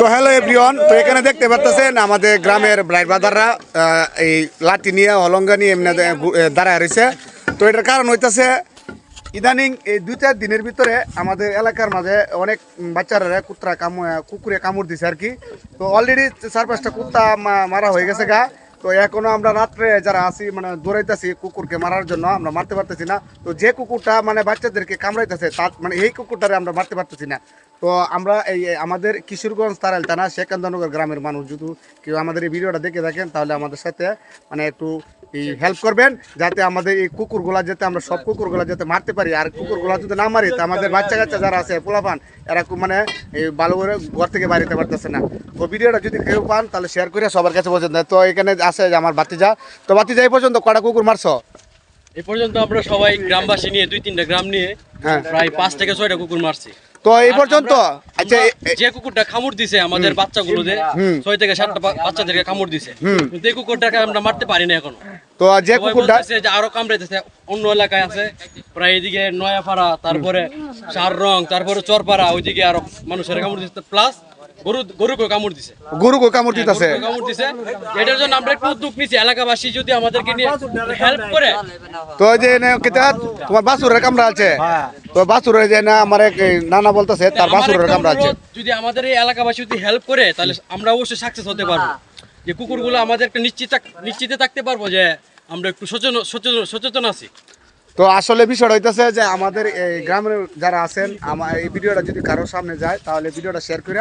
তো hello everyone, তো এখানে দেখতে পাচ্ছেন আমাদের গ্রামের ব্রাইট বাজাররা এই লাঠি নিয়ে অলঙ্গা নিয়ে এমনি দাঁড়ায় রয়েছে। তো এটার কারণ হইতেছে ইদানিং এই 2-4 দিনের ভিতরে আমাদের এলাকার মাঝে অনেক বাচ্চারা কুকুরে কামড় দিছে আর কি। তো অলরেডি 4-5টা কুত্তা মারা হয়ে গেছে গা। তো এখনো আমরা রাত্রে যারা আছি মানে দৌড়াইতেছি কুকুরকে মারার জন্য, আমরা মারতে পারতেছি না। তো যে কুকুরটা মানে বাচ্চাদেরকে কামড়াইতেছে তার মানে এই কুকুরটারে আমরা মারতে পারতেছি না। তো আমরা এই আমাদের কিশোরগঞ্জ তারাইল থানা শেখান্দনগর গ্রামের মানুষ যদি কেউ আমাদের এই ভিডিওটা দেখে থাকেন তাহলে আমাদের সাথে মানে একটু হেল্প করবেন, যাতে আমাদের এই কুকুরগুলা যাতে আমরা সব কুকুরগুলা যাতে মারতে পারি। আর কুকুরগুলা যদি না মারি তো আমাদের বাচ্চা কাচ্চা যারা আছে পোলাপান এরা মানে এই ভালো করে ঘর থেকে বাড়িতে পারতেছে না। তো ভিডিওটা যদি কেউ পান তাহলে শেয়ার করে সবার কাছে পৌঁছে দেয়। তো এখানে আছে যে আমার বাতিজা, তো বাতিজা এই পর্যন্ত কটা কুকুর মারছো? এই পর্যন্ত আমরা সবাই গ্রামবাসী নিয়ে 2-3টা গ্রাম নিয়ে প্রায় 5 থেকে 6টা কুকুর মারছি। তো এই পর্যন্ত আচ্ছা যে কুকুরটা কামড় দিছে আমাদের বাচ্চাগুলোদের 6 থেকে 7টা বাচ্চাদেরকে কামড় দিছে, কিন্তু এই কুকুরটাকে আমরা মারতে পারি না এখনো। তো যে কুকুরটা যে আরো কামড়াইতেছে অন্য এলাকায় আছে, প্রায় এদিকে নয়াপাড়া, তারপরে চাররং, তারপরে চরপাড়া, ওইদিকে আরো মানুষের কামড় দিচ্ছে, প্লাস গরুকে কামড় দিছে। কামড় দিছে। এটার জন্য আমরা একটু উদ্যোগ নিছি, এলাকাবাসী যদি আমাদেরকে নিয়ে হেল্প করে। তো যে তোমার বাছুরের কামড়া আছে, তো বাছুরের যে না আমার এক নানা বলতেছে তার বাছুরের কামড়া আছে। যদি আমাদের এই এলাকাবাসী যদি হেল্প করে তাহলে আমরা অবশ্যই সাকসেস হতে পারবো, যে কুকুরগুলো আমাদের একটা নিশ্চিতে থাকতে পারবো যে আমরা একটু সচেতন আছি। তো আসলে বিষয়টা হইতেছে যে আমাদের এই গ্রামের যারা আছেন, আমার এই ভিডিওটা যদি কারোর সামনে যায় তাহলে ভিডিওটা শেয়ার করে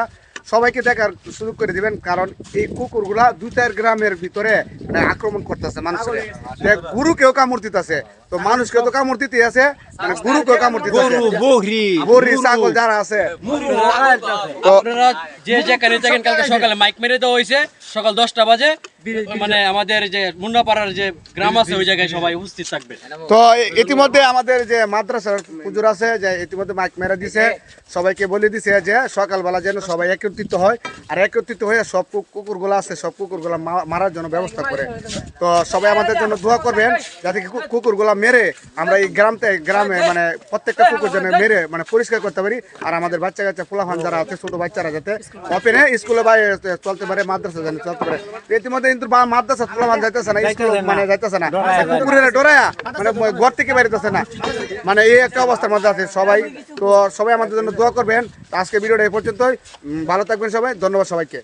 সবাইকে দেখার সুযোগ করে দিবেন। কারণ এই কুকুরগুলা 2-4 গ্রামের ভিতরে মানে আক্রমণ করতেছে মানুষের, গরুকেও কামড় দিতেছে। তো মানুষকেও তো কামড় দিতে আছে, মানে গরুকেও কামড় দিতেছে, বকরি ছাগল যারা আছে। আপনারা যে যেখানে থাকেন, কালকে সকালে মাইক মেরে দেওয়া হয়েছে সকাল 10টা বাজে, মানে আমাদের যে মুন্নাপাড়ার যে গ্রাম আছে ওই জায়গায় সবাই উপস্থিত থাকবে। তো ইতিমধ্যে আমাদের যে মাদ্রাসার হুজুর আছে যে ইতিমধ্যে মাইক মেরে দিছে, সবাইকে বলে দিছে যে সকালবেলা যেন সবাই একত্রিত হয়, আর একত্রিত হয়ে সব কুকুরগুলো আছে সব কুকুরগুলো মারার জন্য ব্যবস্থা করে। তো সবাই আমাদের জন্য দোয়া করবেন যাতে কুকুরগুলা মেরে আমরা এই গ্রামে মানে প্রত্যেকটা কুকুর যেন মেরে মানে পরিষ্কার করতে পারি। আর আমাদের বাচ্চা কাচ্চা পোলাফান যারা আছে ছোট বাচ্চারা যাতে ওপেনে স্কুলে বা চলতে পারে, মাদ্রাসা যেন চলতে পারে। ইতিমধ্যে কিন্তু মাদ্রাসা পোলাফান যাইতেছে না, স্কুল মানে যাইতেছে না, কুকুরের ডরায়া মানে ঘর থেকে বেরোতেছে না, মানে এই একটা অবস্থার মধ্যে আছে সবাই। তো সবাই আমাদের জন্য দোয়া করবেন। আজকে ভিডিওটা এই পর্যন্তই, ভালো থাকবেন সবাই, ধন্যবাদ সবাইকে।